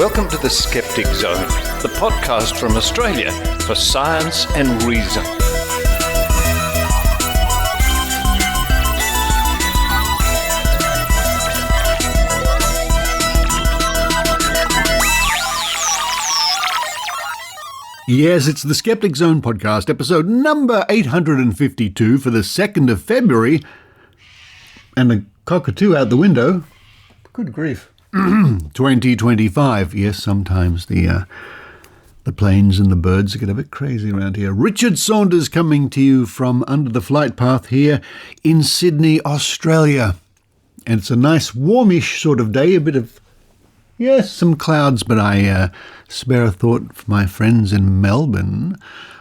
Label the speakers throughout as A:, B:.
A: Welcome to the Skeptic Zone, the podcast from Australia for science and reason.
B: Yes, it's the Skeptic Zone podcast, episode number 852 for the 2nd of February. And a cockatoo out the window. Good grief. 2025. Yes, sometimes the planes and the birds get a bit crazy around here. Richard Saunders coming to you from under the flight path here in Sydney, Australia. And it's a nice warmish sort of day, a bit of, yes, some clouds, but I spare a thought for my friends in Melbourne.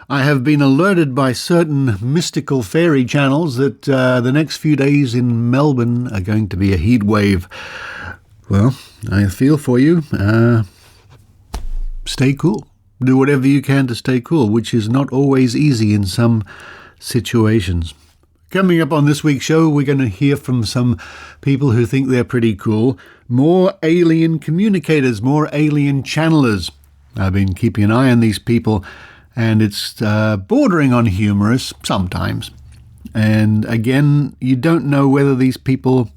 B: I have been alerted by certain mystical fairy channels that the next few days in Melbourne are going to be a heat wave. Well, I feel for you. Stay cool. Do whatever you can to stay cool, which is not always easy in some situations. Coming up on this week's show, we're going to hear from some people who think they're pretty cool. More alien communicators, more alien channelers. I've been keeping an eye on these people, and it's bordering on humorous sometimes. And again, you don't know whether these people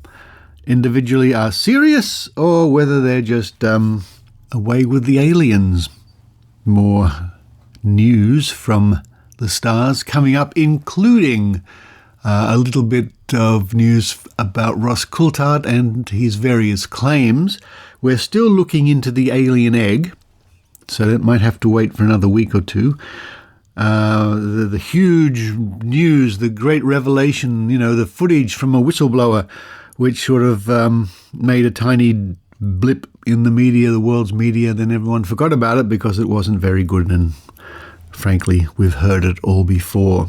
B: individually are serious or whether they're just away with the aliens. More news from the stars coming up, including a little bit of news about Ross Coulthart and his various claims. We're still looking into the alien egg, so that might have to wait for another week or two. The huge news, the great revelation, the footage from a whistleblower, which sort of made a tiny blip in the media, the world's media. Then everyone forgot about it because it wasn't very good, and frankly, we've heard it all before.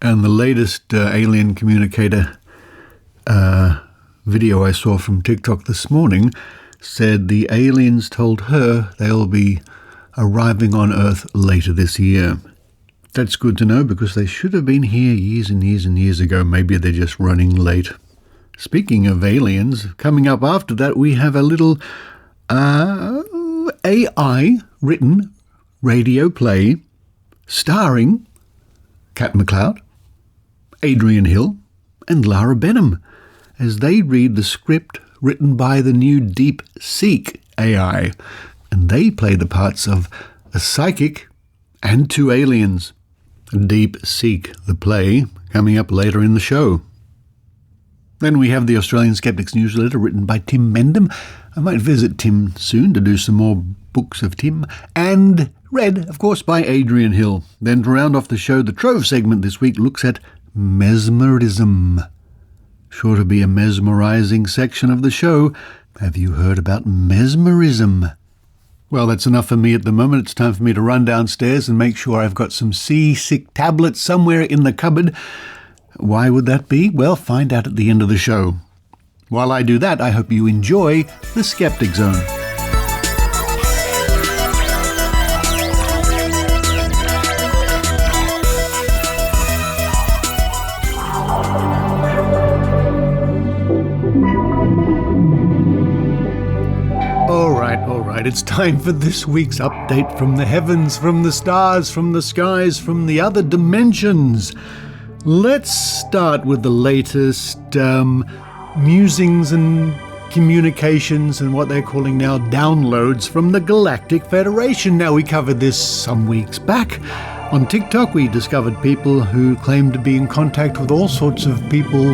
B: And the latest alien communicator video I saw from TikTok this morning said the aliens told her they'll be arriving on Earth later this year. That's good to know because they should have been here years and years and years ago. Maybe they're just running late. Speaking of aliens, coming up after that, we have a little AI-written radio play starring Kat McLeod, Adrienne Hill, and Lara Benham as they read the script written by the new DeepSeek AI, and they play the parts of a psychic and two aliens. DeepSeek, the play, coming up later in the show. Then we have the Australian Skeptics Newsletter written by Tim Mendham. I might visit Tim soon to do some more books of Tim. And read, of course, by Adrienne Hill. Then to round off the show, the Trove segment this week looks at Mesmerism. Sure to be a mesmerizing section of the show. Have you heard about Mesmerism? Well, that's enough for me at the moment. It's time for me to run downstairs and make sure I've got some seasick tablets somewhere in the cupboard. Why would that be? Well, find out at the end of the show. While I do that, I hope you enjoy the Skeptic Zone. All right, it's time for this week's update from the heavens, from the stars, from the skies, from the other dimensions. Let's start with the latest musings and communications and what they're calling now downloads from the Galactic Federation. Now, we covered this some weeks back. On TikTok, we discovered people who claimed to be in contact with all sorts of people?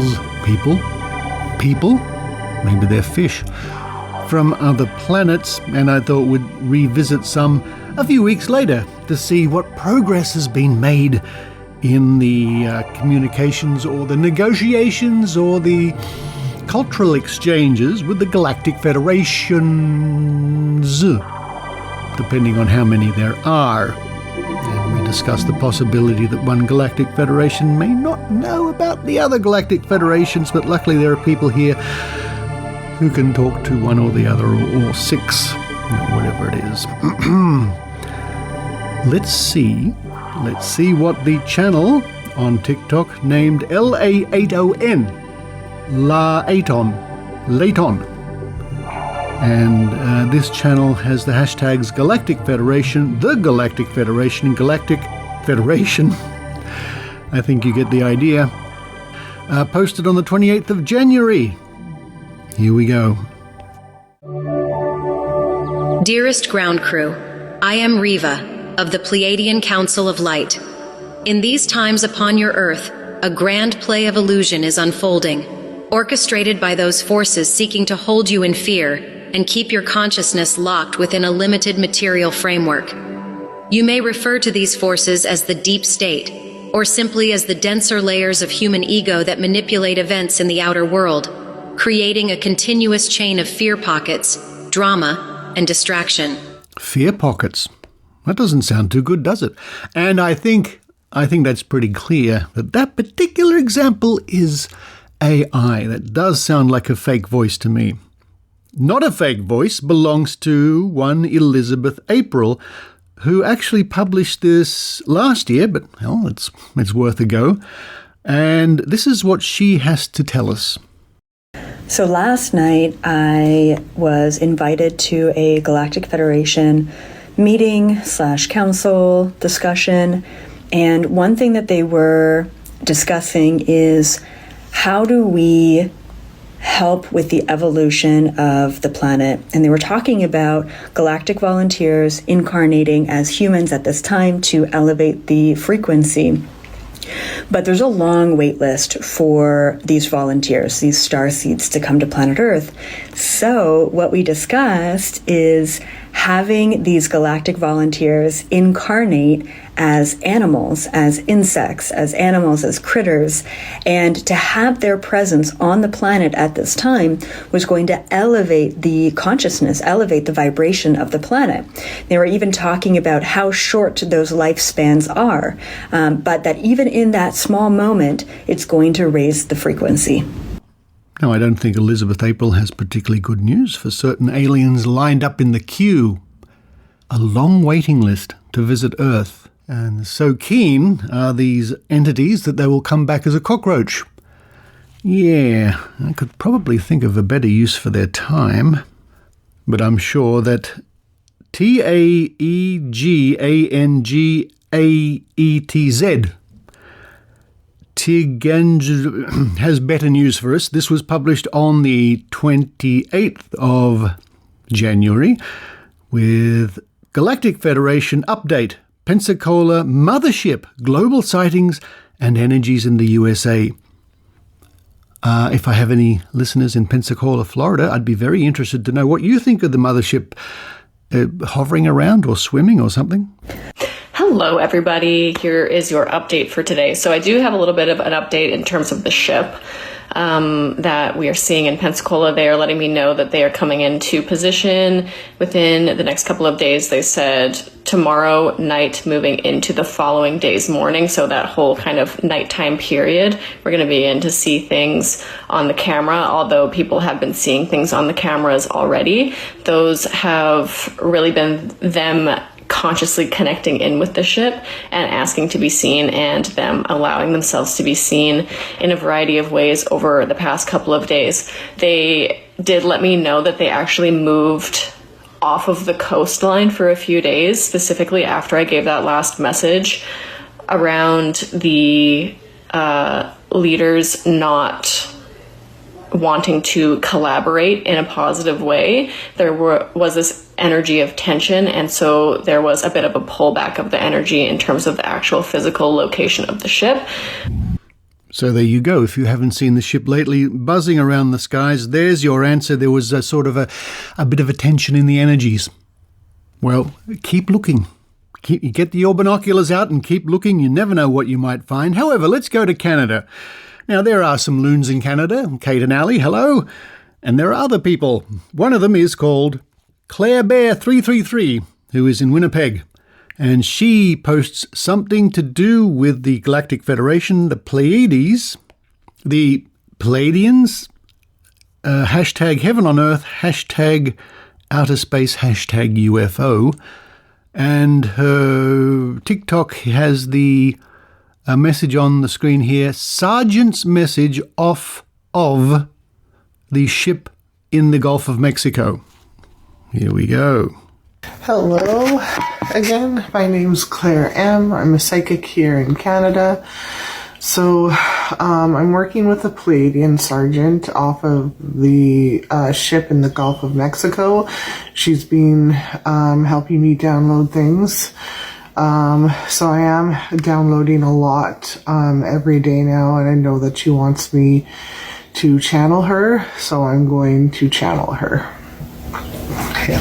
B: Maybe they're fish from other planets, and I thought we'd revisit some a few weeks later to see what progress has been made in the communications or the negotiations or the cultural exchanges with the Galactic Federations, depending on how many there are. And we discussed the possibility that one Galactic Federation may not know about the other Galactic Federations, but luckily there are people here who can talk to one or the other, or six, whatever it is. Let's see what the channel on TikTok named LA80N, Layton, And this channel has the hashtags Galactic Federation, the Galactic Federation, and Galactic Federation. I think you get the idea. Posted on the 28th of January. Here we go.
C: Dearest ground crew, I am Riva of the Pleiadian Council of Light. In these times upon your Earth, a grand play of illusion is unfolding, orchestrated by those forces seeking to hold you in fear and keep your consciousness locked within a limited material framework. You may refer to these forces as the deep state, or simply as the denser layers of human ego that manipulate events in the outer world, creating a continuous chain of fear pockets, drama, and distraction.
B: Fear pockets. That doesn't sound too good, does it? And I think that's pretty clear that particular example is AI. That does sound like a fake voice to me. Not a fake voice belongs to one Elizabeth April, who actually published this last year, but hell, it's worth a go. And this is what she has to tell us.
D: So last night I was invited to a Galactic Federation meeting/council discussion, and one thing that they were discussing is how do we help with the evolution of the planet. And they were talking about galactic volunteers incarnating as humans at this time to elevate the frequency. But there's a long wait list for these volunteers, these starseeds, to come to planet Earth. So what we discussed is having these galactic volunteers incarnate as animals, as insects, as animals, as critters, and to have their presence on the planet at this time was going to elevate the consciousness, elevate the vibration of the planet. They were even talking about how short those lifespans are, but that even in that small moment, it's going to raise the frequency.
B: Now, I don't think Elizabeth April has particularly good news for certain aliens lined up in the queue. A long waiting list to visit Earth. And so keen are these entities that they will come back as a cockroach. Yeah, I could probably think of a better use for their time. But I'm sure that TAEGANGAETZ Tig has better news for us. This was published on the 28th of January with Galactic Federation Update, Pensacola Mothership, Global Sightings and Energies in the USA. If I have any listeners in Pensacola, Florida, I'd be very interested to know what you think of the mothership hovering around or swimming or something.
E: Hello, everybody. Here is your update for today. So I do have a little bit of an update in terms of the ship that we are seeing in Pensacola. They are letting me know that they are coming into position within the next couple of days. They said tomorrow night moving into the following day's morning. So that whole kind of nighttime period, we're going to begin to see things on the camera. Although people have been seeing things on the cameras already, those have really been them consciously connecting in with the ship and asking to be seen, and them allowing themselves to be seen in a variety of ways over the past couple of days. They did let me know that they actually moved off of the coastline for a few days, specifically after I gave that last message around the leaders not wanting to collaborate in a positive way. There was this energy of tension, and so there was a bit of a pullback of the energy in terms of the actual physical location of the ship.
B: So there you go. If you haven't seen the ship lately buzzing around the skies, there's your answer. There was a sort of a bit of a tension in the energies. Well, keep looking. Get your binoculars out and keep looking. You never know what you might find. However, let's go to Canada. Now, there are some loons in Canada. Kate and Ali, hello. And there are other people. One of them is called Claire Bear 333, who is in Winnipeg. And she posts something to do with the Galactic Federation, the Pleiades, the Pleiadians, hashtag Heaven on Earth, hashtag Outer Space, hashtag UFO. And her TikTok has the message on the screen here, Sergeant's message off of the ship in the Gulf of Mexico. Here we go.
F: Hello again. My name's Claire M. I'm a psychic here in Canada. So I'm working with a Pleiadian sergeant off of the ship in the Gulf of Mexico. She's been helping me download things. So I am downloading a lot every day now, and I know that she wants me to channel her, so I'm going to channel her. Okay.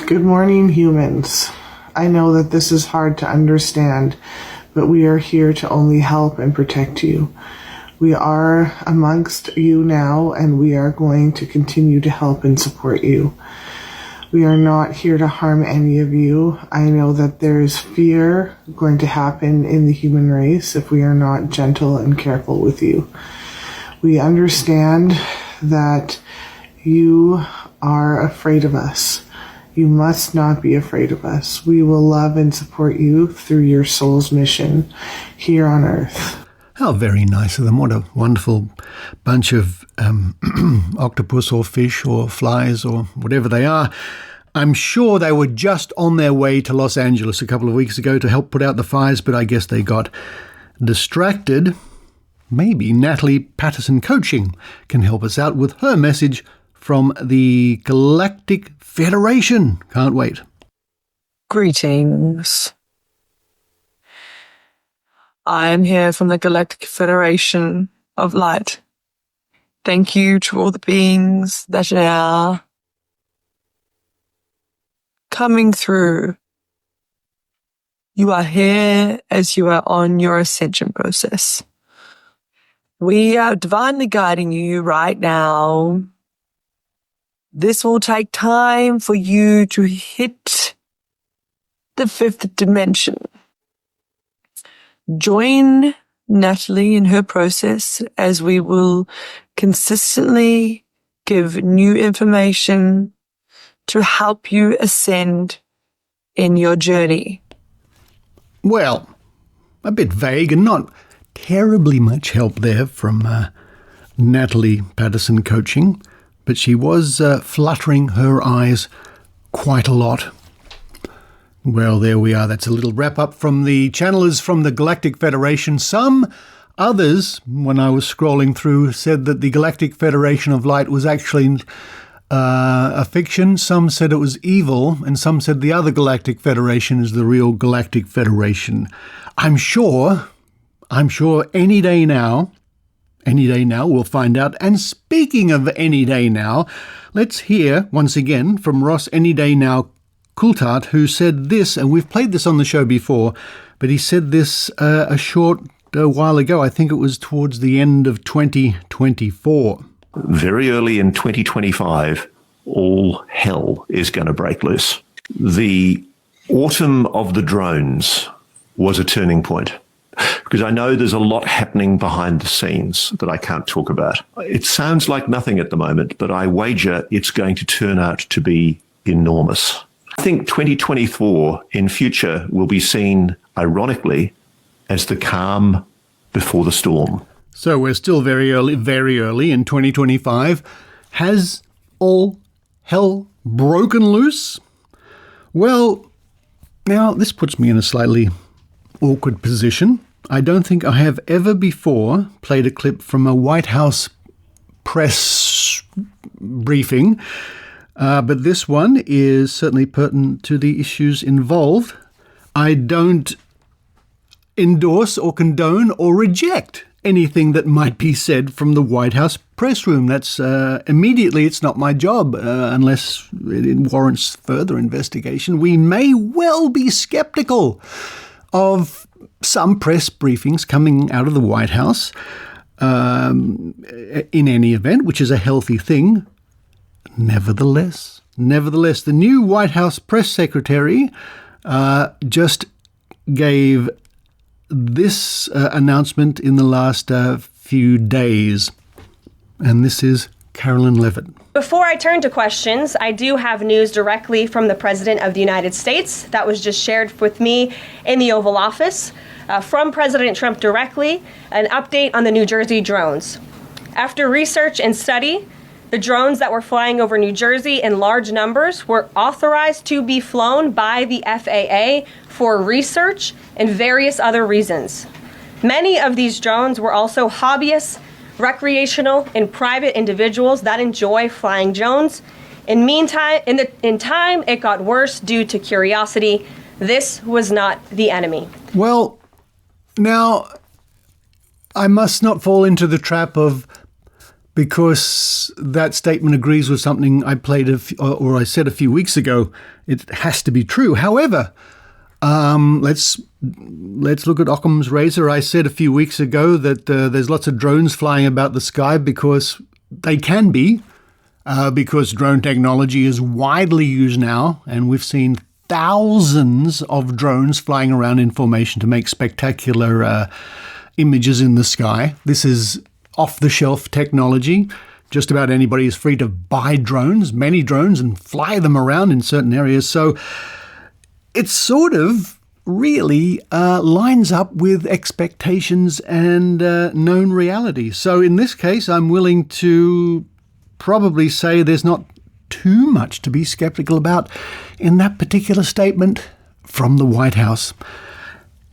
F: Good morning, humans. I know that this is hard to understand, but we are here to only help and protect you. We are amongst you now, and we are going to continue to help and support you. We are not here to harm any of you. I know that there is fear going to happen in the human race if we are not gentle and careful with you. We understand that you are afraid of us. You must not be afraid of us. We will love and support you through your soul's mission here on Earth.
B: How very nice of them. What a wonderful bunch of octopus or fish or flies or whatever they are. I'm sure they were just on their way to Los Angeles a couple of weeks ago to help put out the fires, but I guess they got distracted. Maybe Natalie Patterson Coaching can help us out with her message from the Galactic Federation. Can't wait.
G: Greetings. I am here from the Galactic Federation of Light. Thank you to all the beings that are coming through. You are here as you are on your ascension process. We are divinely guiding you right now. This will take time for you to hit the fifth dimension. Join Natalie in her process as we will consistently give new information to help you ascend in your journey.
B: Well, a bit vague and not terribly much help there from Natalie Patterson Coaching, but she was fluttering her eyes quite a lot. Well, there we are. That's a little wrap-up from the channelers from the Galactic Federation. Some others, when I was scrolling through, said that the Galactic Federation of Light was actually a fiction. Some said it was evil, and some said the other Galactic Federation is the real Galactic Federation. I'm sure any day now we'll find out. And speaking of any day now, let's hear once again from Ross Any Day Now Coulthart, who said this, and we've played this on the show before, but he said this a short while ago. I think it was towards the end of 2024.
H: Very early in 2025, all hell is going to break loose. The autumn of the drones was a turning point, because I know there's a lot happening behind the scenes that I can't talk about. It sounds like nothing at the moment, but I wager it's going to turn out to be enormous. I think 2024 in future will be seen, ironically, as the calm before the storm.
B: So we're still very early in 2025. Has all hell broken loose? Well, now this puts me in a slightly awkward position. I don't think I have ever before played a clip from a White House press briefing, but this one is certainly pertinent to the issues involved. I don't endorse or condone or reject anything that might be said from the White House press room. That's immediately, it's not my job unless it warrants further investigation. We may well be skeptical of some press briefings coming out of the White House in any event, which is a healthy thing. Nevertheless, the new White House press secretary just gave this announcement in the last few days. And this is Carolyn Levitt.
I: Before I turn to questions, I do have news directly from the President of the United States that was just shared with me in the Oval Office. From President Trump directly, an update on the New Jersey drones. After research and study, The drones that were flying over New Jersey in large numbers were authorized to be flown by the FAA for research and various other reasons. Many of these drones were also hobbyists, recreational, and private individuals that enjoy flying drones. In time, it got worse due to curiosity. This was not the enemy.
B: Well, now, I must not fall into the trap of, because that statement agrees with something I I said a few weeks ago, it has to be true. However, let's look at Occam's razor. I said a few weeks ago that there's lots of drones flying about the sky because they can be, because drone technology is widely used now, and we've seen thousands of drones flying around in formation to make spectacular images in the sky. This is off-the-shelf technology. Just about anybody is free to buy drones, many drones, and fly them around in certain areas. So it sort of really lines up with expectations and known reality. So in this case, I'm willing to probably say there's not too much to be skeptical about in that particular statement from the White House.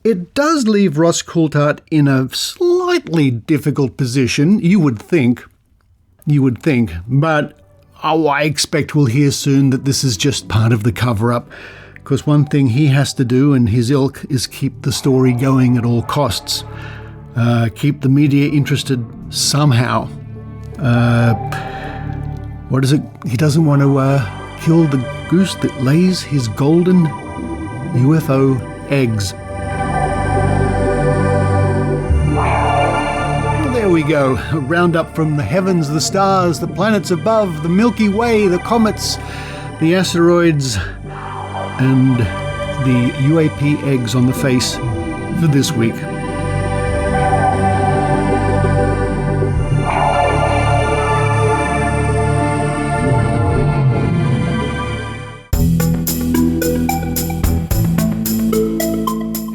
B: It does leave Ross Coulthart in a slightly difficult position, you would think, but I expect we'll hear soon that this is just part of the cover-up, because one thing he has to do and his ilk is keep the story going at all costs, keep the media interested somehow. What is it? He doesn't want to kill the goose that lays his golden UFO eggs. There we go. A roundup from the heavens, the stars, the planets above, the Milky Way, the comets, the asteroids, and the UAP eggs on the face for this week.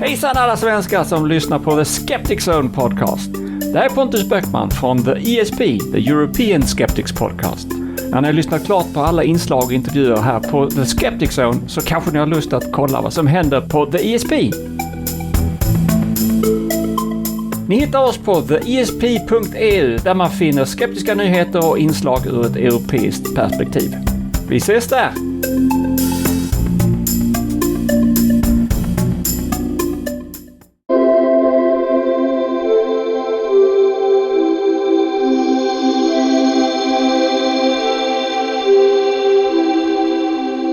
J: Hejsan alla svenskar som lyssnar på The Skeptic Zone podcast. Det här är Pontus Böckman från The ESP, The European Skeptics Podcast. När ni har lyssnat klart på alla inslag och intervjuer här på The Skeptic Zone så kanske ni har lust att kolla vad som händer på The ESP. Ni hittar oss på theesp.eu där man finner skeptiska nyheter och inslag ur ett europeiskt perspektiv. Vi ses där!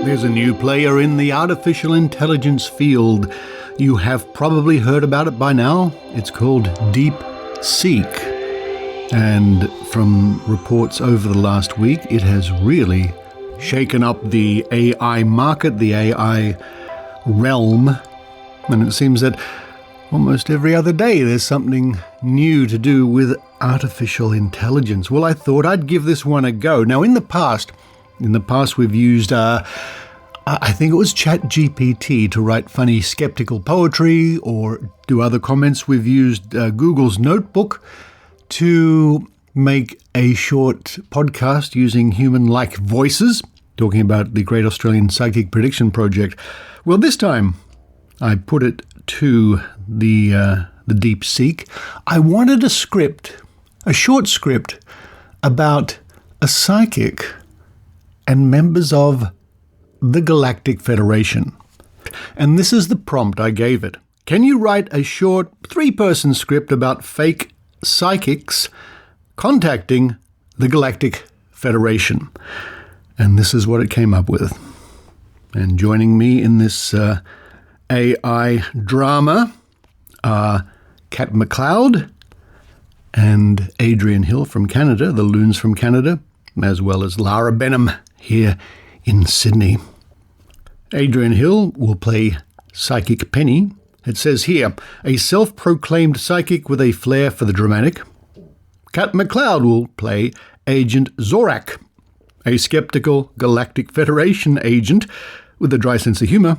B: There's a new player in the artificial intelligence field. You have probably heard about it by now. It's called DeepSeek. And from reports over the last week, it has really shaken up the AI market, the AI realm. And it seems that almost every other day there's something new to do with artificial intelligence. Well, I thought I'd give this one a go. Now, in the past we've used, I think it was ChatGPT to write funny skeptical poetry or do other comments. We've used Google's Notebook to make a short podcast using human-like voices, talking about the Great Australian Psychic Prediction Project. Well, this time I put it to the DeepSeek. I wanted a short script about a psychic and members of the Galactic Federation. And this is the prompt I gave it. Can you write a short 3-person script about fake psychics contacting the Galactic Federation? And this is what it came up with. And joining me in this AI drama are Kat McLeod and Adrienne Hill from Canada, the Loons from Canada, as well as Lara Benham here in Sydney. Adrienne Hill will play Psychic Penny. It says here, a self-proclaimed psychic with a flair for the dramatic. Kat McLeod will play Agent Zorak, a skeptical Galactic Federation agent with a dry sense of humour.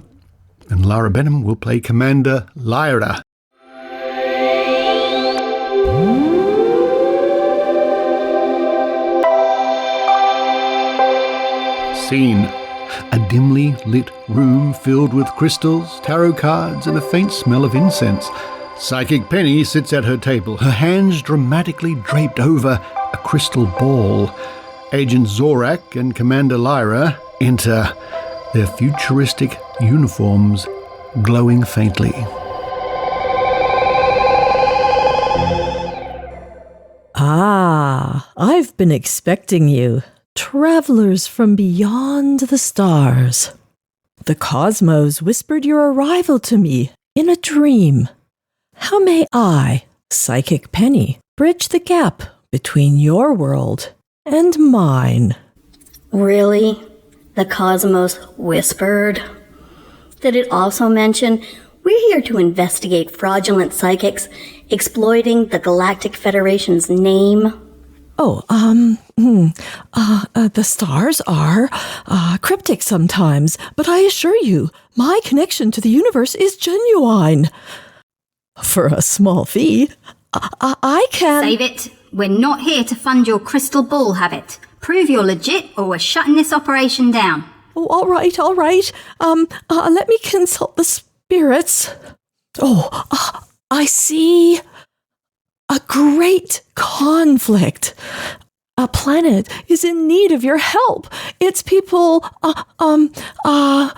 B: And Lara Benham will play Commander Lara. routine. A dimly lit room filled with crystals, tarot cards, and a faint smell of incense. Psychic Penny sits at her table, her hands dramatically draped over a crystal ball. Agent Zorak and Commander Lara enter, their futuristic uniforms glowing faintly.
K: Ah, I've been expecting you. Travelers from beyond the stars. The cosmos whispered your arrival to me in a dream. How may I, Psychic Penny, bridge the gap between your world and mine?
L: Really? The cosmos whispered? Did it also mention, we're here to investigate fraudulent psychics exploiting the Galactic Federation's name?
K: Oh, the stars are cryptic sometimes, but I assure you, my connection to the universe is genuine. For a small fee, I can...
M: Save it. We're not here to fund your crystal ball habit. Prove you're legit or we're shutting this operation down.
K: Oh, all right. Let me consult the spirits. Oh, I see a great conflict. A planet is in need of your help. Its people, are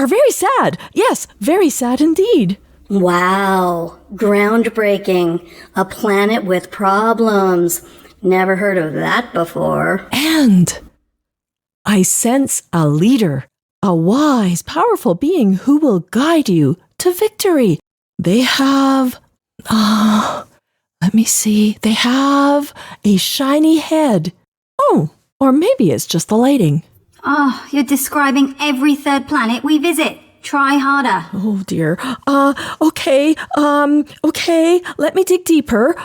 K: very sad. Yes, very sad indeed.
L: Wow, groundbreaking. A planet with problems. Never heard of that before.
K: And I sense a leader, a wise, powerful being who will guide you to victory. They have, let me see, they have a shiny head. Oh, or maybe it's just the lighting.
M: Oh, you're describing every third planet we visit. Try harder.
K: Oh dear. Okay, let me dig deeper.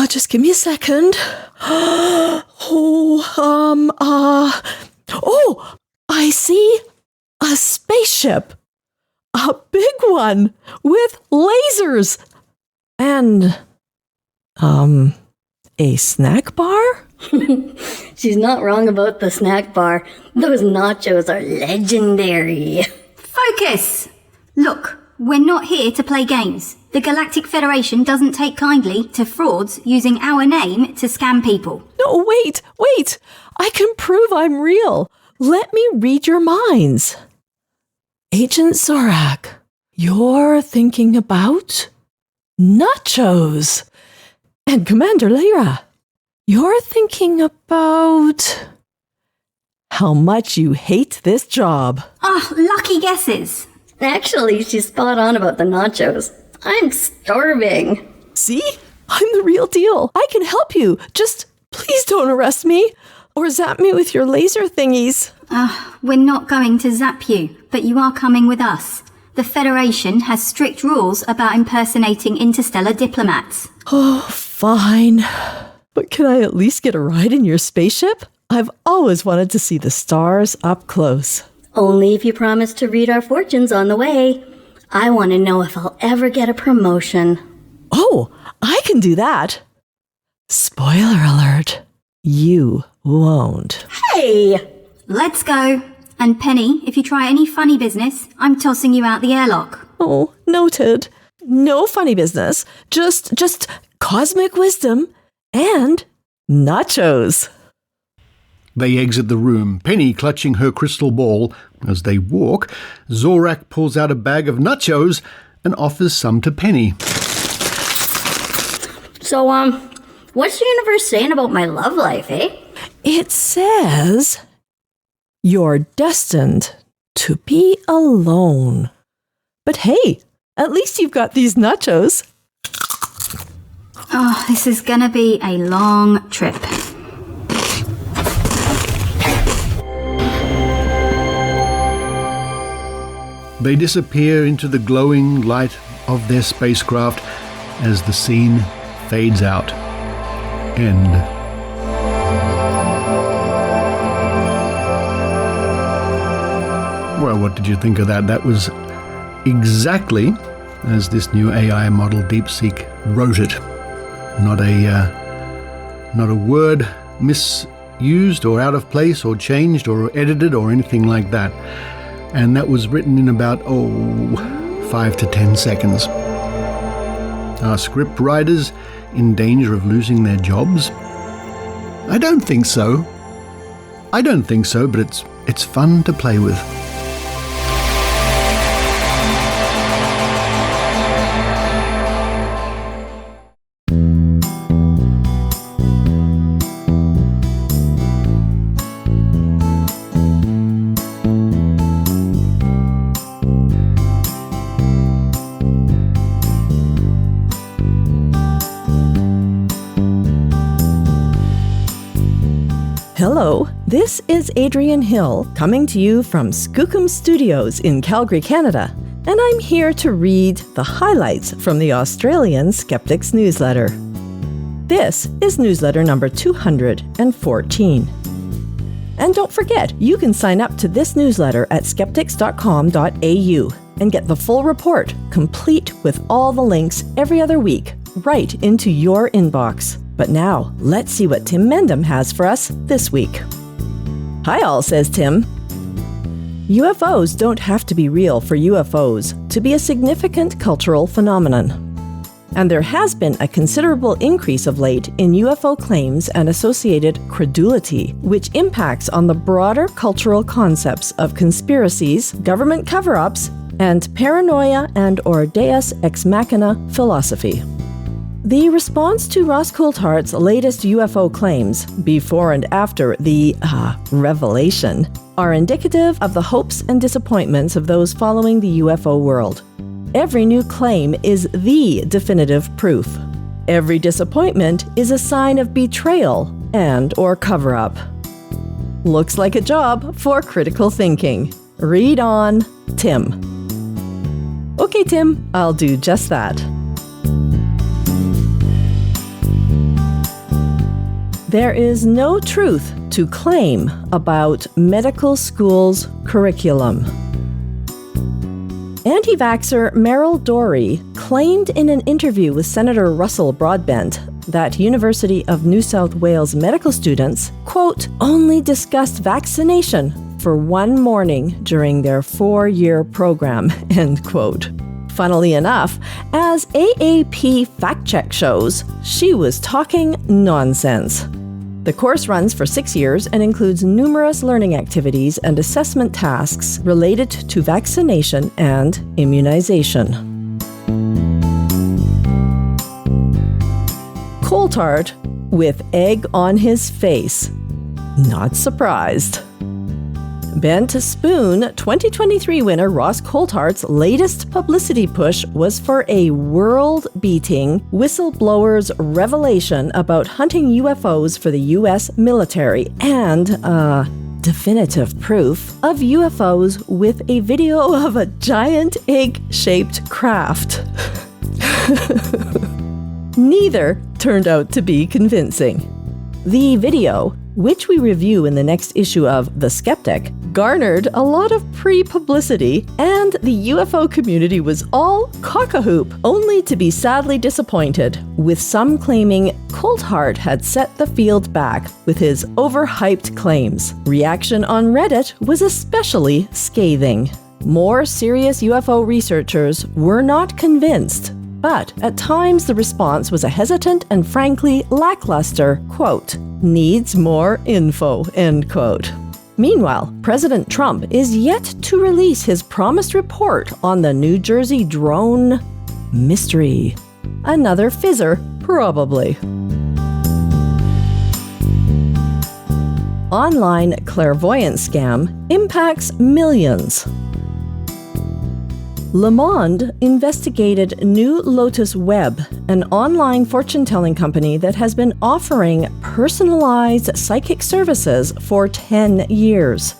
K: Just give me a second. I see a spaceship. A big one with lasers. And, a snack bar?
L: She's not wrong about the snack bar. Those nachos are legendary.
M: Focus! Look, we're not here to play games. The Galactic Federation doesn't take kindly to frauds using our name to scam people.
K: No, wait! I can prove I'm real. Let me read your minds. Agent Zorak, you're thinking about nachos. And Commander Lara, you're thinking about how much you hate this job.
M: Oh, lucky guesses.
L: Actually, she's spot on about the nachos. I'm starving.
K: See? I'm the real deal. I can help you. Just please don't arrest me or zap me with your laser thingies.
M: We're not going to zap you, but you are coming with us. The Federation has strict rules about impersonating interstellar diplomats.
K: Oh, fine. But can I at least get a ride in your spaceship? I've always wanted to see the stars up close.
L: Only if you promise to read our fortunes on the way. I want to know if I'll ever get a promotion.
K: Oh, I can do that. Spoiler alert. You won't.
L: Hey!
M: Let's go. And Penny, if you try any funny business, I'm tossing you out the airlock.
K: Oh, noted. No funny business. Just cosmic wisdom and nachos.
B: They exit the room, Penny clutching her crystal ball. As they walk, Zorak pulls out a bag of nachos and offers some to Penny.
L: So, what's the universe saying about my love life, eh?
K: It says you're destined to be alone. But hey, at least you've got these nachos.
M: Oh, this is gonna be a long trip.
B: They disappear into the glowing light of their spacecraft as the scene fades out. End. Well, what did you think of that? That was exactly as this new AI model DeepSeek wrote it. Not a word used or out of place or changed or edited or anything like that. And that was written in about, 5 to 10 seconds. Are script writers in danger of losing their jobs? I don't think so. But it's fun to play with.
K: Hello, this is Adrienne Hill coming to you from Skookum Studios in Calgary, Canada, and I'm here to read the highlights from the Australian Skeptics Newsletter. This is newsletter number 214. And don't forget, you can sign up to this newsletter at skeptics.com.au and get the full report, complete with all the links every other week, right into your inbox. But now, let's see what Tim Mendham has for us this week. Hi all, says Tim. UFOs don't have to be real for UFOs to be a significant cultural phenomenon. And there has been a considerable increase of late in UFO claims and associated credulity, which impacts on the broader cultural concepts of conspiracies, government cover-ups, and paranoia and/or deus ex machina philosophy. The response to Ross Coulthart's latest UFO claims, before and after the revelation, are indicative of the hopes and disappointments of those following the UFO world. Every new claim is the definitive proof. Every disappointment is a sign of betrayal and/or cover-up. Looks like a job for critical thinking. Read on, Tim. Okay, Tim, I'll do just that. There is no truth to claim about medical school's curriculum. Anti-vaxxer Meryl Dorey claimed in an interview with Senator Russell Broadbent that University of New South Wales medical students, quote, only discussed vaccination for one morning during their 4-year program, end quote. Funnily enough, as AAP Fact Check shows, she was talking nonsense. The course runs for 6 years and includes numerous learning activities and assessment tasks related to vaccination and immunization. Coulthart with egg on his face. Not surprised. Bent Spoon 2023 winner Ross Coulthart's latest publicity push was for a world-beating whistleblower's revelation about hunting UFOs for the U.S. military and definitive proof of UFOs with a video of a giant egg-shaped craft. Neither turned out to be convincing. The video, which we review in the next issue of The Skeptic, garnered a lot of pre-publicity, and the UFO community was all cock-a-hoop, only to be sadly disappointed, with some claiming Coulthart had set the field back with his overhyped claims. Reaction on Reddit was especially scathing. More serious UFO researchers were not convinced, but at times the response was a hesitant and frankly lackluster, quote, needs more info, end quote. Meanwhile, President Trump is yet to release his promised report on the New Jersey drone mystery. Another fizzer, probably. Online clairvoyance scam impacts millions. Le Monde investigated New Lotus Web, an online fortune-telling company that has been offering personalized psychic services for 10 years.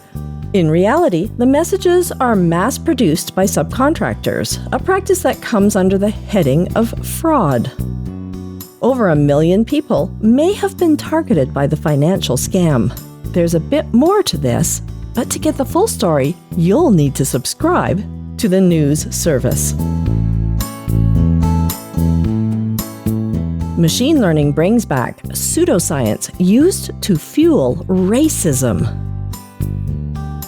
K: In reality, the messages are mass-produced by subcontractors, a practice that comes under the heading of fraud. Over 1 million people may have been targeted by the financial scam. There's a bit more to this, but to get the full story, you'll need to subscribe to the news service. Machine learning brings back pseudoscience used to fuel racism.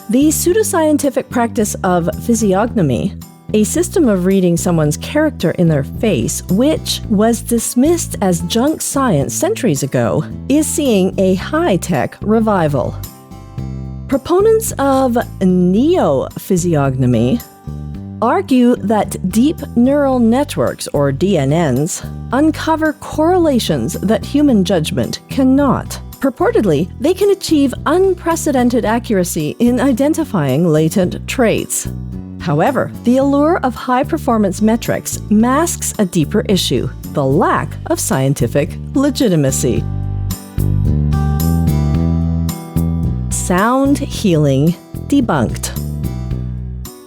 K: The pseudoscientific practice of physiognomy, a system of reading someone's character in their face, which was dismissed as junk science centuries ago, is seeing a high-tech revival. Proponents of neo-physiognomy argue that deep neural networks, or DNNs, uncover correlations that human judgment cannot. Purportedly, they can achieve unprecedented accuracy in identifying latent traits. However, the allure of high-performance metrics masks a deeper issue: the lack of scientific legitimacy. Sound healing debunked.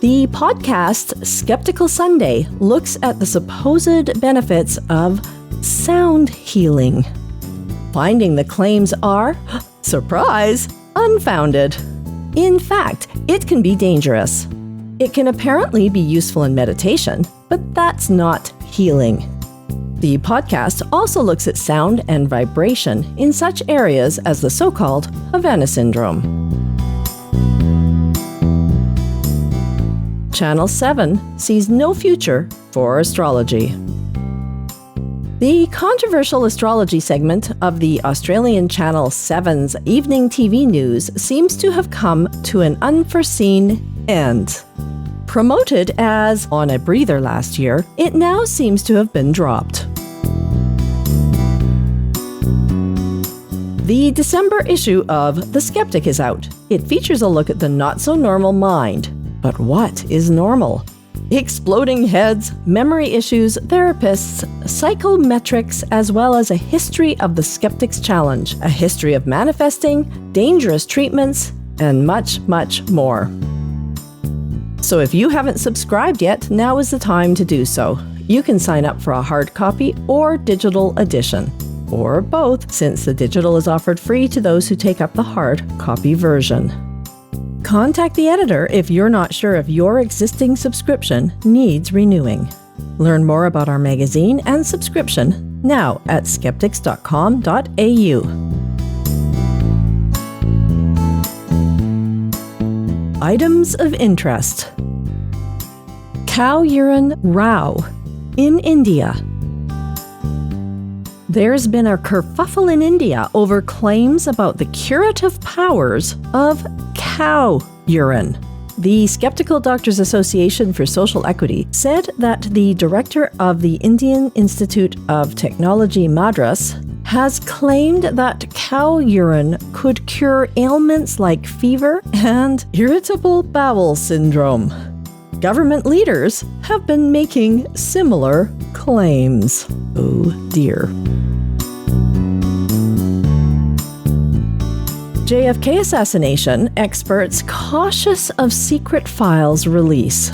K: The podcast Skeptical Sunday looks at the supposed benefits of sound healing. Finding the claims are, surprise, unfounded. In fact, it can be dangerous. It can apparently be useful in meditation, but that's not healing. The podcast also looks at sound and vibration in such areas as the so-called Havana Syndrome. Channel 7 sees no future for astrology. The controversial astrology segment of the Australian Channel 7's evening TV news seems to have come to an unforeseen end. Promoted as on a breather last year, it now seems to have been dropped. The December issue of The Skeptic is out. It features a look at the not-so-normal mind. But what is normal? Exploding heads, memory issues, therapists, psychometrics, as well as a history of the Skeptic's Challenge, a history of manifesting, dangerous treatments, and much, much more. So if you haven't subscribed yet, now is the time to do so. You can sign up for a hard copy or digital edition, or both, since the digital is offered free to those who take up the hard copy version. Contact the editor if you're not sure if your existing subscription needs renewing. Learn more about our magazine and subscription now at skeptics.com.au. Items of interest. Cow urine row in India. There's been a kerfuffle in India over claims about the curative powers of cow urine. The Skeptical Doctors Association for Social Equity said that the director of the Indian Institute of Technology, Madras, has claimed that cow urine could cure ailments like fever and irritable bowel syndrome. Government leaders have been making similar claims. Oh dear. JFK assassination, experts cautious of secret files release.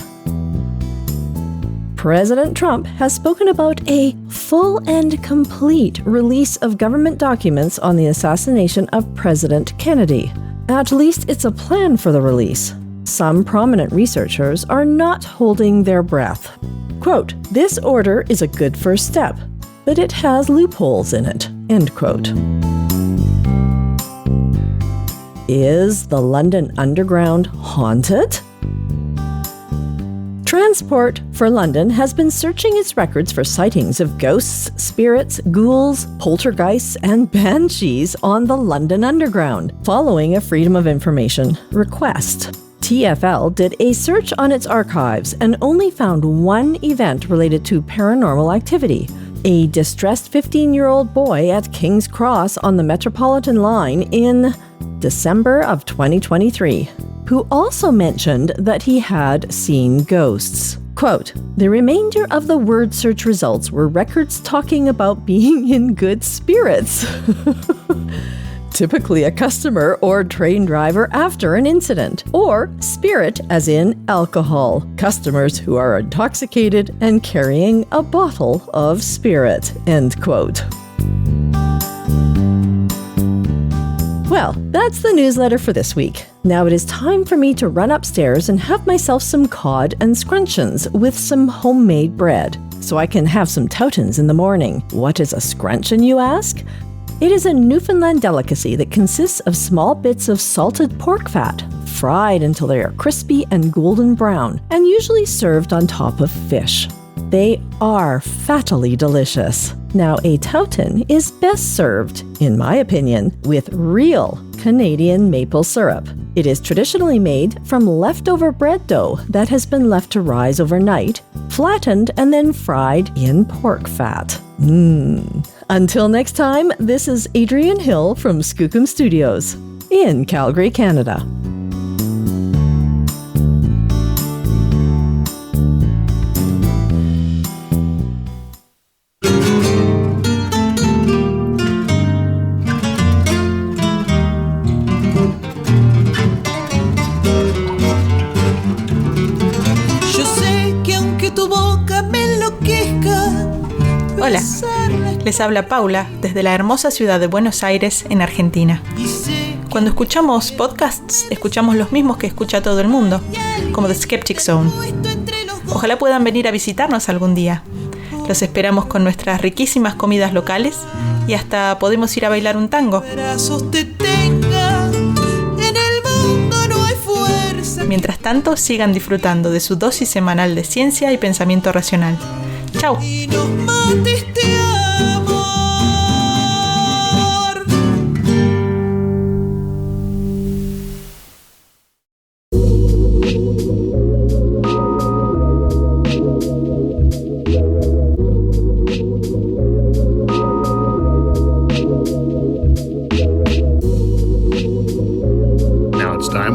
K: President Trump has spoken about a full and complete release of government documents on the assassination of President Kennedy. At least it's a plan for the release. Some prominent researchers are not holding their breath. Quote, "This order is a good first step, but it has loopholes in it." End quote. Is the London Underground haunted? Transport for London has been searching its records for sightings of ghosts, spirits, ghouls, poltergeists, and banshees on the London Underground, following a Freedom of Information request. TfL did a search on its archives and only found one event related to paranormal activity: a distressed 15-year-old boy at King's Cross on the Metropolitan line in December of 2023, who also mentioned that he had seen ghosts. Quote, "The remainder of the word search results were records talking about being in good spirits." Typically a customer or train driver after an incident, or spirit as in alcohol, customers who are intoxicated and carrying a bottle of spirit, end quote. Well, that's the newsletter for this week. Now it is time for me to run upstairs and have myself some cod and scrunchions with some homemade bread. so I can have some toutons in the morning. What is a scruncheon, you ask? It is a Newfoundland delicacy that consists of small bits of salted pork fat, fried until they are crispy and golden brown, and usually served on top of fish. They are fattily delicious. Now, a touton is best served, in my opinion, with real Canadian maple syrup. It is traditionally made from leftover bread dough that has been left to rise overnight, flattened, and then fried in pork fat. Until next time, this is Adrienne Hill from Skookum Studios in Calgary, Canada.
N: Hola, les habla Paula desde la hermosa ciudad de Buenos Aires, en Argentina. Cuando escuchamos podcasts, escuchamos los mismos que escucha todo el mundo, como The Skeptic Zone. Ojalá puedan venir a visitarnos algún día. Los esperamos con nuestras riquísimas comidas locales y hasta podemos ir a bailar un tango. Mientras tanto, sigan disfrutando de su dosis semanal de ciencia y pensamiento racional. ¡Chao!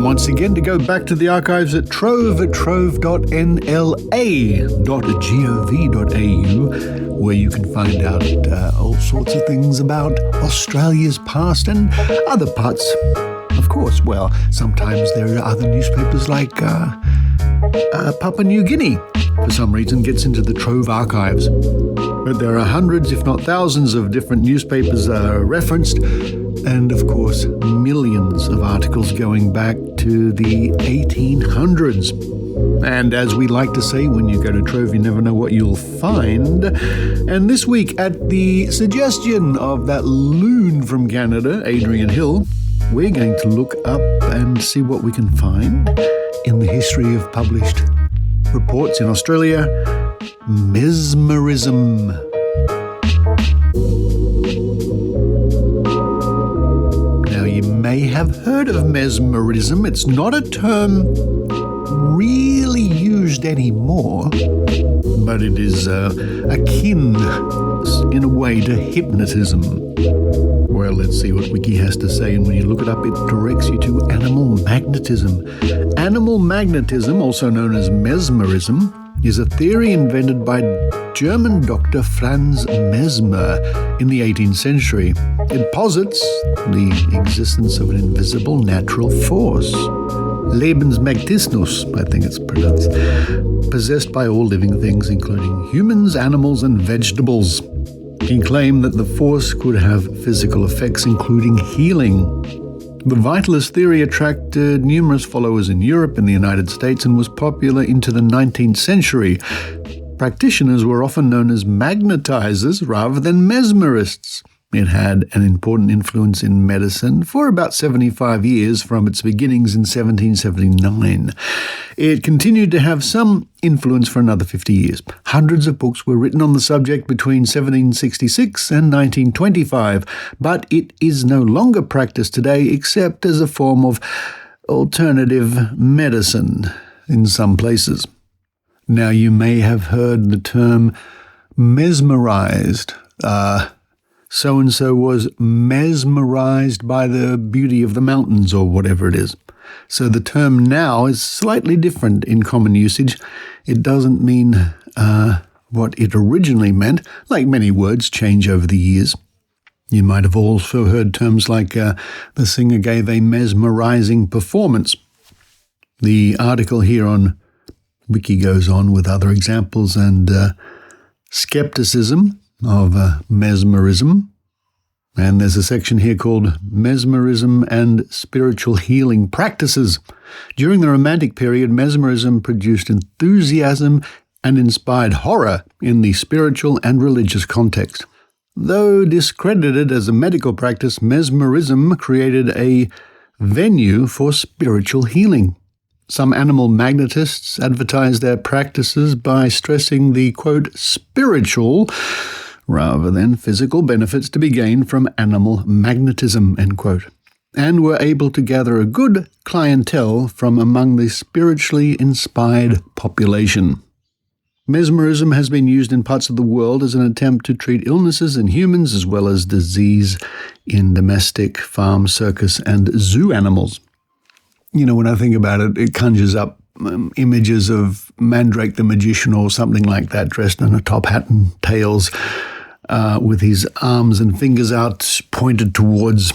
B: Once again, to go back to the archives at trove at trove.nla.gov.au, where you can find out all sorts of things about Australia's past and other parts. Of course, well, sometimes there are other newspapers like Papua New Guinea, for some reason, gets into the Trove Archives. But there are hundreds, if not thousands, of different newspapers referenced, and of course, millions of articles going back to the 1800s. And as we like to say, when you go to Trove, you never know what you'll find. And this week, at the suggestion of that loon from Canada, Adrienne Hill, we're going to look up and see what we can find in the history of published reports in Australia. Mesmerism. You may have heard of mesmerism. It's not a term really used anymore, but it is akin in a way to hypnotism. Well, let's see what Wiki has to say, and when you look it up, it directs you to animal magnetism. Animal magnetism, also known as mesmerism, is a theory invented by German doctor Franz Mesmer in the 18th century. It posits the existence of an invisible natural force, Lebensmagnetismus, I think it's pronounced, possessed by all living things, including humans, animals, and vegetables. He claimed that the force could have physical effects, including healing. The vitalist theory attracted numerous followers in Europe and the United States and was popular into the 19th century. Practitioners were often known as magnetizers rather than mesmerists. It had an important influence in medicine for about 75 years from its beginnings in 1779. It continued to have some influence for another 50 years. Hundreds of books were written on the subject between 1766 and 1925, but it is no longer practiced today except as a form of alternative medicine in some places. Now, you may have heard the term mesmerized. So-and-so was mesmerized by the beauty of the mountains, or whatever it is. So the term now is slightly different in common usage. It doesn't mean what it originally meant, like many words change over the years. You might have also heard terms like the singer gave a mesmerizing performance. The article here on Wiki goes on with other examples and skepticism of mesmerism. And there's a section here called Mesmerism and Spiritual Healing Practices. During the Romantic period, mesmerism produced enthusiasm and inspired horror in the spiritual and religious context. Though discredited as a medical practice, mesmerism created a venue for spiritual healing. Some animal magnetists advertise their practices by stressing the, quote, spiritual rather than physical benefits to be gained from animal magnetism, end quote, and were able to gather a good clientele from among the spiritually inspired population. Mesmerism has been used in parts of the world as an attempt to treat illnesses in humans as well as disease in domestic, farm, circus, and zoo animals. You know, when I think about it, it conjures up images of Mandrake the magician or something like that, dressed in a top hat and tails, with his arms and fingers out pointed towards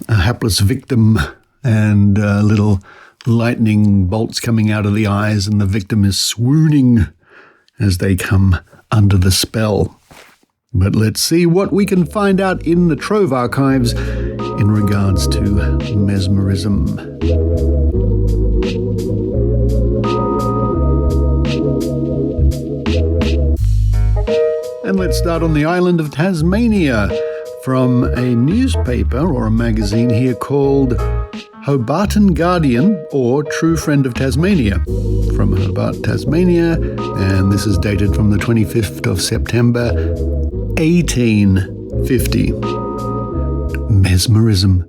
B: a hapless victim, and little lightning bolts coming out of the eyes, and the victim is swooning as they come under the spell. But let's see what we can find out in the Trove Archives in regards to mesmerism. And let's start on the island of Tasmania from a newspaper or a magazine here called Hobarton Guardian, or True Friend of Tasmania, from Hobart, Tasmania, and this is dated from the 25th of September, 1850. Mesmerism.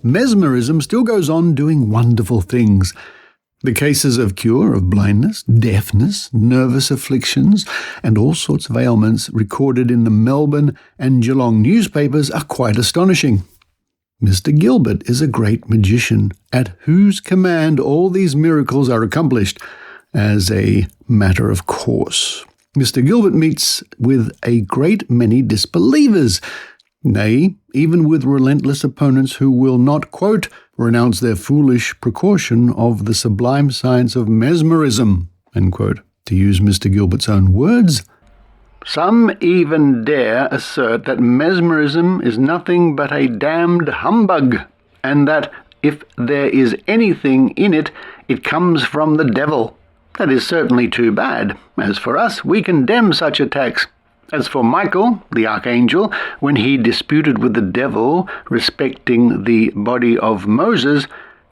B: Mesmerism still goes on doing wonderful things. The cases of cure of blindness, deafness, nervous afflictions, and all sorts of ailments recorded in the Melbourne and Geelong newspapers are quite astonishing. Mr. Gilbert is a great magician, at whose command all these miracles are accomplished as a matter of course. Mr. Gilbert meets with a great many disbelievers, nay, even with relentless opponents who will not, quote, renounce their foolish precaution of the sublime science of mesmerism, end quote. To use Mr. Gilbert's own words, some even dare assert that mesmerism is nothing but a damned humbug, and that if there is anything in it, it comes from the devil. That is certainly too bad. As for us, we condemn such attacks. As for Michael, the archangel, when he disputed with the devil respecting the body of Moses,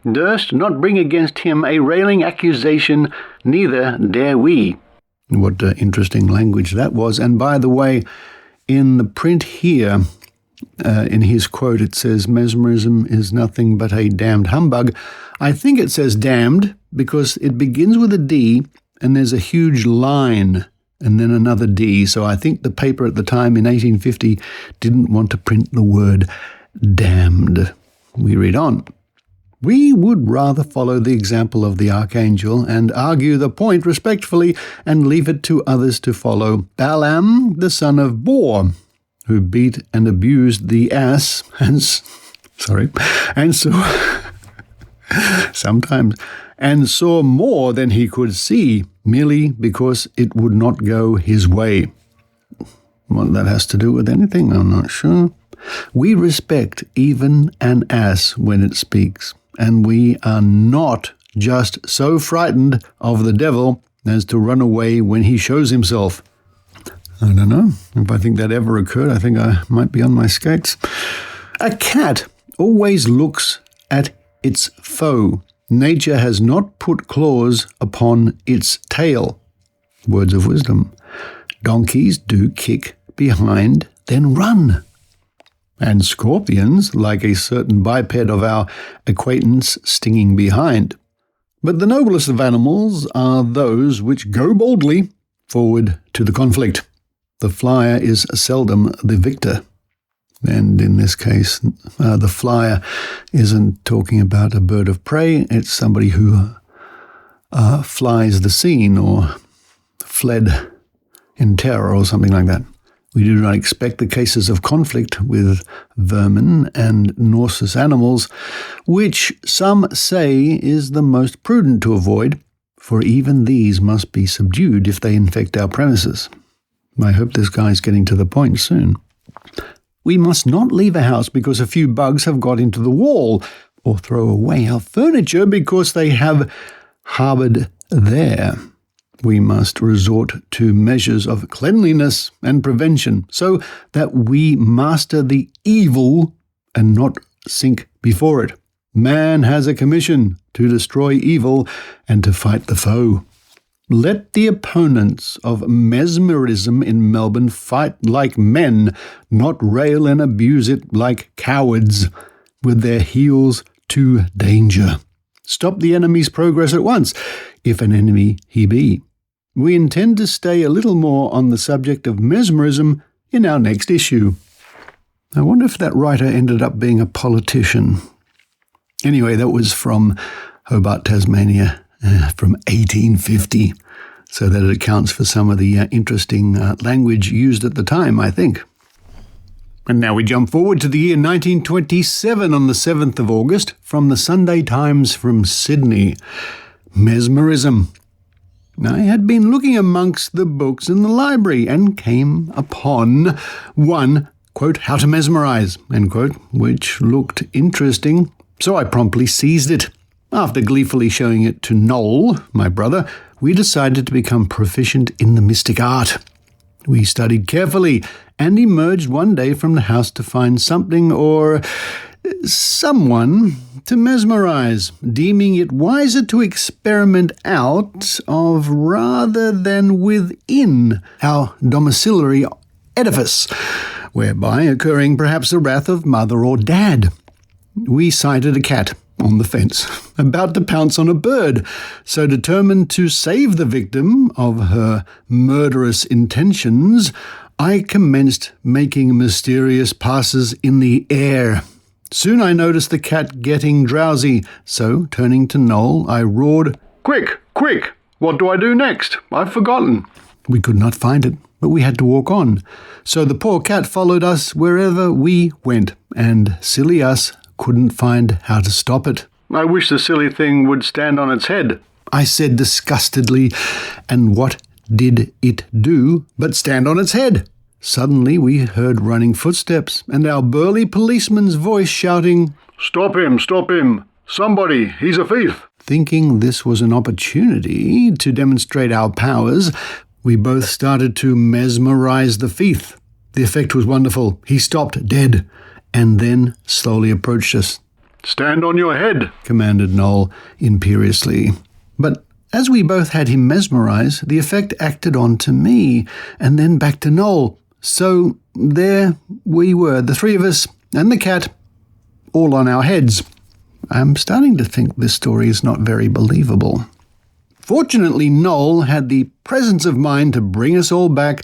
B: durst not bring against him a railing accusation, neither dare we. What interesting language that was. And by the way, in the print here, in his quote, it says, mesmerism is nothing but a damned humbug. I think it says damned because it begins with a D and there's a huge line and then another D. So I think the paper at the time in 1850 didn't want to print the word damned. We read on. We would rather follow the example of the archangel and argue the point respectfully and leave it to others to follow. Balaam, the son of Beor, who beat and abused the ass, and saw more than he could see, merely because it would not go his way. What that has to do with anything, I'm not sure. We respect even an ass when it speaks, and we are not just so frightened of the devil as to run away when he shows himself. I don't know. If I think that ever occurred, I think I might be on my skates. A cat always looks at its foe. Nature has not put claws upon its tail. Words of wisdom. Donkeys do kick behind, then run. And scorpions, like a certain biped of our acquaintance, stinging behind. But the noblest of animals are those which go boldly forward to the conflict. The flyer is seldom the victor. And in this case, the flyer isn't talking about a bird of prey. It's somebody who flies the scene or fled in terror or something like that. We do not expect the cases of conflict with vermin and nauseous animals, which some say is the most prudent to avoid, for even these must be subdued if they infect our premises. I hope this guy's getting to the point soon. We must not leave a house because a few bugs have got into the wall, or throw away our furniture because they have harboured there. We must resort to measures of cleanliness and prevention so that we master the evil and not sink before it. Man has a commission to destroy evil and to fight the foe. Let the opponents of mesmerism in Melbourne fight like men, not rail and abuse it like cowards, with their heels to danger. Stop the enemy's progress at once, if an enemy he be. We intend to stay a little more on the subject of mesmerism in our next issue. I wonder if that writer ended up being a politician. Anyway, that was from Hobarton, Tasmania, from 1850, so that it accounts for some of the interesting language used at the time, I think. And now we jump forward to the year 1927 on the 7th of August from the Sunday Times from Sydney. Mesmerism. I had been looking amongst the books in the library and came upon one, quote, How to Mesmerize, end quote, which looked interesting, so I promptly seized it. After gleefully showing it to Noel, my brother, we decided to become proficient in the mystic art. We studied carefully and emerged one day from the house to find something or someone to mesmerize, deeming it wiser to experiment out of rather than within our domiciliary edifice, whereby occurring perhaps the wrath of mother or dad. We sighted a cat on the fence, about to pounce on a bird, so determined to save the victim of her murderous intentions, I commenced making mysterious passes in the air. Soon I noticed the cat getting drowsy, so, turning to Noel, I roared, Quick, quick! What do I do next? I've forgotten. We could not find it, but we had to walk on. So the poor cat followed us wherever we went, and silly us couldn't find how to stop it. I wish the silly thing would stand on its head, I said disgustedly, and what did it do but stand on its head? Suddenly we heard running footsteps, and our burly policeman's voice shouting, Stop him, somebody, he's a thief. Thinking this was an opportunity to demonstrate our powers, we both started to mesmerize the thief. The effect was wonderful. He stopped dead, and then slowly approached us. Stand on your head, commanded Noel imperiously. But as we both had him mesmerized, the effect acted on to me, and then back to Noel. So there we were, the three of us, and the cat, all on our heads. I'm starting to think this story is not very believable. Fortunately, Noel had the presence of mind to bring us all back,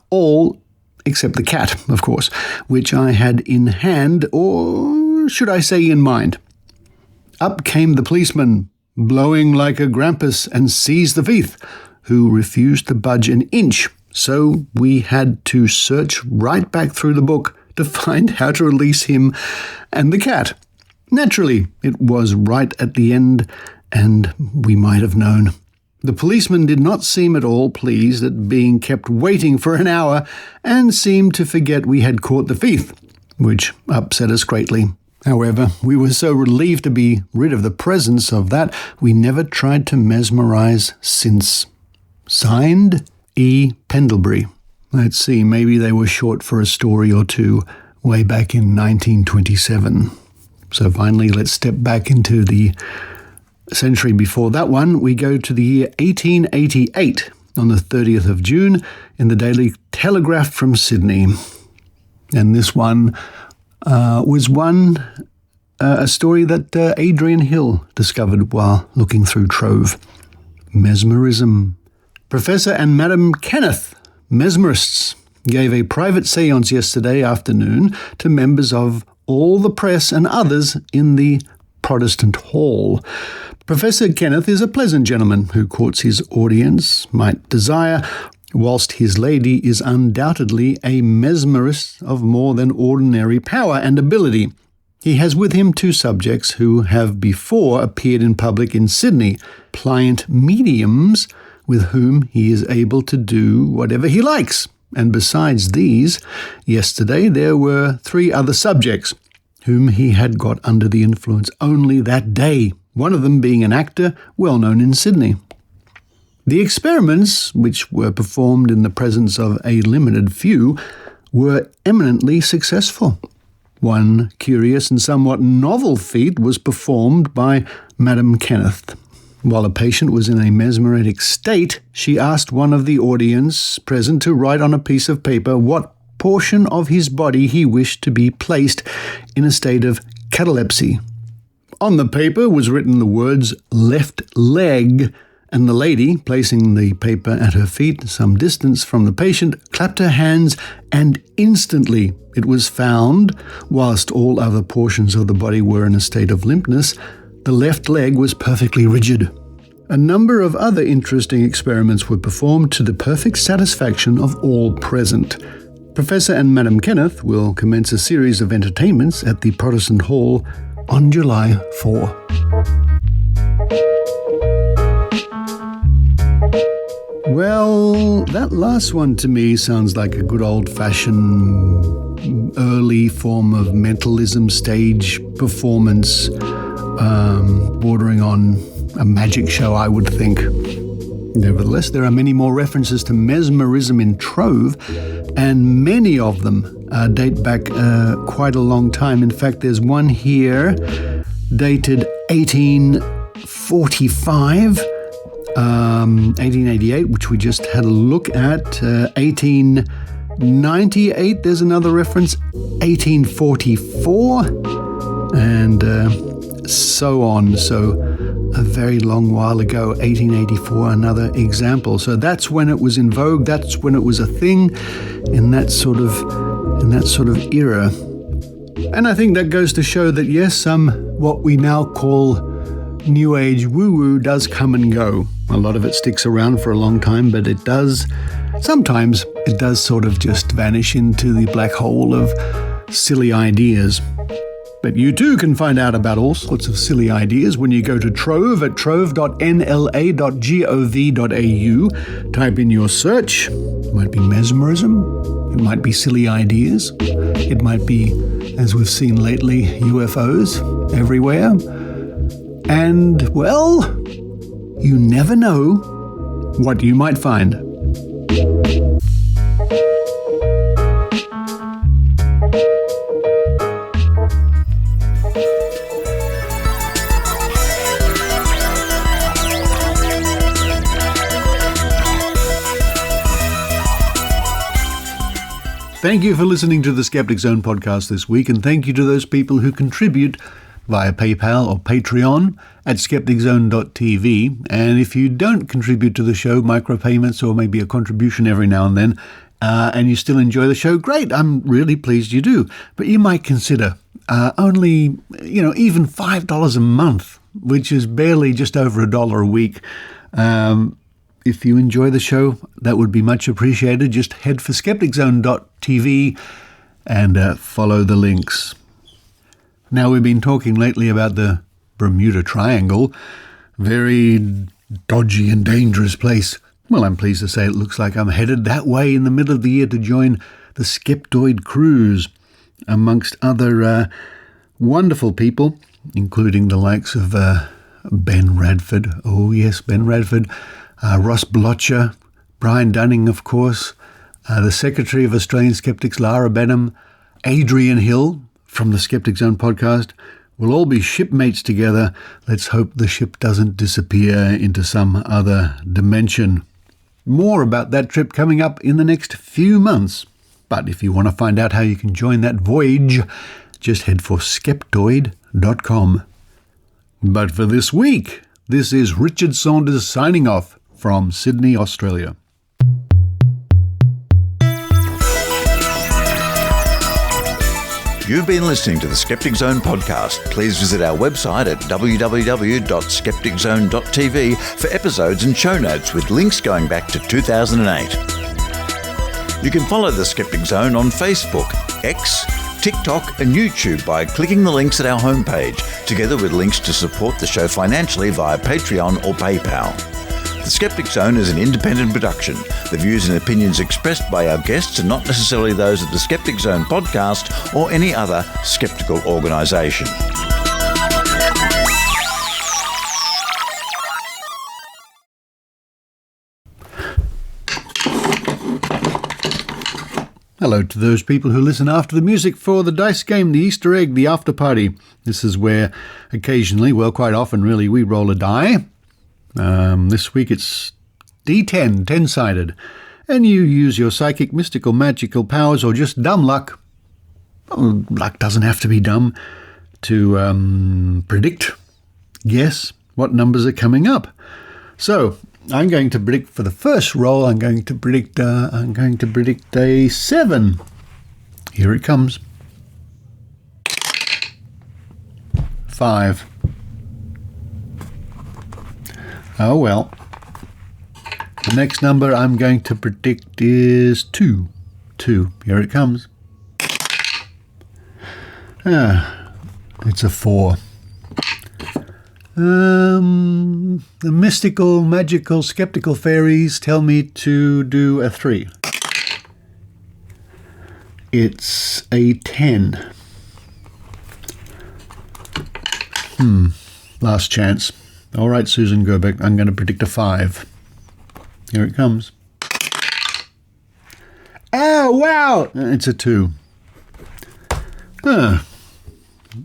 B: all except the cat, of course, which I had in hand, or should I say in mind. Up came the policeman, blowing like a grampus, and seized the thief, who refused to budge an inch, so we had to search right back through the book to find how to release him and the cat. Naturally, it was right at the end, and we might have known. The policeman did not seem at all pleased at being kept waiting for an hour and seemed to forget we had caught the thief, which upset us greatly. However, we were so relieved to be rid of the presence of that, we never tried to mesmerize since. Signed, E. Pendlebury. Let's see, maybe they were short for a story or two way back in 1927. So finally, let's step back into the century before that one. We go to the year 1888 on the 30th of June in the Daily Telegraph from Sydney. And this one was a story that Adrienne Hill discovered while looking through Trove. Mesmerism. Professor and Madam Kenneth, mesmerists, gave a private séance yesterday afternoon to members of all the press and others in the Protestant Hall. Professor Kenneth is a pleasant gentleman who courts his audience might desire, whilst his lady is undoubtedly a mesmerist of more than ordinary power and ability. He has with him two subjects who have before appeared in public in Sydney, pliant mediums with whom he is able to do whatever he likes. And besides these, yesterday there were three other subjects whom he had got under the influence only that day, one of them being an actor well known in Sydney. The experiments, which were performed in the presence of a limited few, were eminently successful. One curious and somewhat novel feat was performed by Madame Kenneth. While a patient was in a mesmeric state, she asked one of the audience present to write on a piece of paper what portion of his body he wished to be placed in a state of catalepsy. On the paper was written the words left leg, and the lady, placing the paper at her feet some distance from the patient, clapped her hands, and instantly it was found, whilst all other portions of the body were in a state of limpness, the left leg was perfectly rigid. A number of other interesting experiments were performed to the perfect satisfaction of all present. Professor and Madame Kenneth will commence a series of entertainments at the Protestant Hall on July 4. Well, that last one to me sounds like a good old-fashioned early form of mentalism stage performance, bordering on a magic show, I would think. Nevertheless, there are many more references to mesmerism in Trove, and many of them date back quite a long time. In fact, there's one here dated 1845, 1888, which we just had a look at, 1898, there's another reference, 1844, and so on. So a very long while ago, 1884, another example. So that's when it was in vogue. That's when it was a thing in that sort of era. And I think that goes to show that yes, what we now call New Age woo-woo does come and go. A lot of it sticks around for a long time, but sometimes it does sort of just vanish into the black hole of silly ideas. But you too can find out about all sorts of silly ideas when you go to Trove at trove.nla.gov.au. Type in your search. It might be mesmerism. It might be silly ideas. It might be, as we've seen lately, UFOs everywhere. And, well, you never know what you might find. Thank you for listening to the Skeptic Zone podcast this week, and thank you to those people who contribute via PayPal or Patreon at skepticzone.tv. And if you don't contribute to the show, micropayments or maybe a contribution every now and then, and you still enjoy the show, great, I'm really pleased you do. But you might consider only, even $5 a month, which is barely just over $1 a week. If you enjoy the show, that would be much appreciated. Just head for skepticzone.tv and follow the links. Now, we've been talking lately about the Bermuda Triangle. Very dodgy and dangerous place. Well, I'm pleased to say it looks like I'm headed that way in the middle of the year to join the Skeptoid Cruise, amongst other wonderful people, including the likes of Ben Radford. Oh, yes, Ben Radford. Ross Blotcher, Brian Dunning, of course, the Secretary of Australian Skeptics, Lara Benham, Adrienne Hill from the Skeptic Zone podcast. We'll all be shipmates together. Let's hope the ship doesn't disappear into some other dimension. More about that trip coming up in the next few months. But if you want to find out how you can join that voyage, just head for skeptoid.com. But for this week, this is Richard Saunders signing off from Sydney, Australia.
O: You've been listening to the Skeptic Zone podcast. Please visit our website at www.skepticzone.tv for episodes and show notes with links going back to 2008. You can follow the Skeptic Zone on Facebook, X, TikTok and YouTube by clicking the links at our homepage, together with links to support the show financially via Patreon or PayPal. The Skeptic Zone is an independent production. The views and opinions expressed by our guests are not necessarily those of the Skeptic Zone podcast or any other skeptical organisation.
B: Hello to those people who listen after the music for the dice game, the Easter egg, the after party. This is where occasionally, well, quite often really, we roll a die. This week it's D10, 10-sided. And you use your psychic, mystical, magical powers or just dumb luck. Well, luck doesn't have to be dumb. To predict, guess what numbers are coming up. So I'm going to predict for the first roll. I'm going to predict a 7. Here it comes. 5. Oh well. The next number I'm going to predict is 2. 2. Here it comes. It's a 4. The mystical, magical, skeptical fairies tell me to do a 3. It's a 10. Last chance. All right, Susan Gerbeck, I'm going to predict a 5. Here it comes. Oh, wow! It's a 2.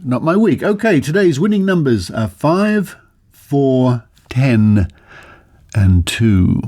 B: Not my week. Okay, today's winning numbers are 5, 4, 10, and 2.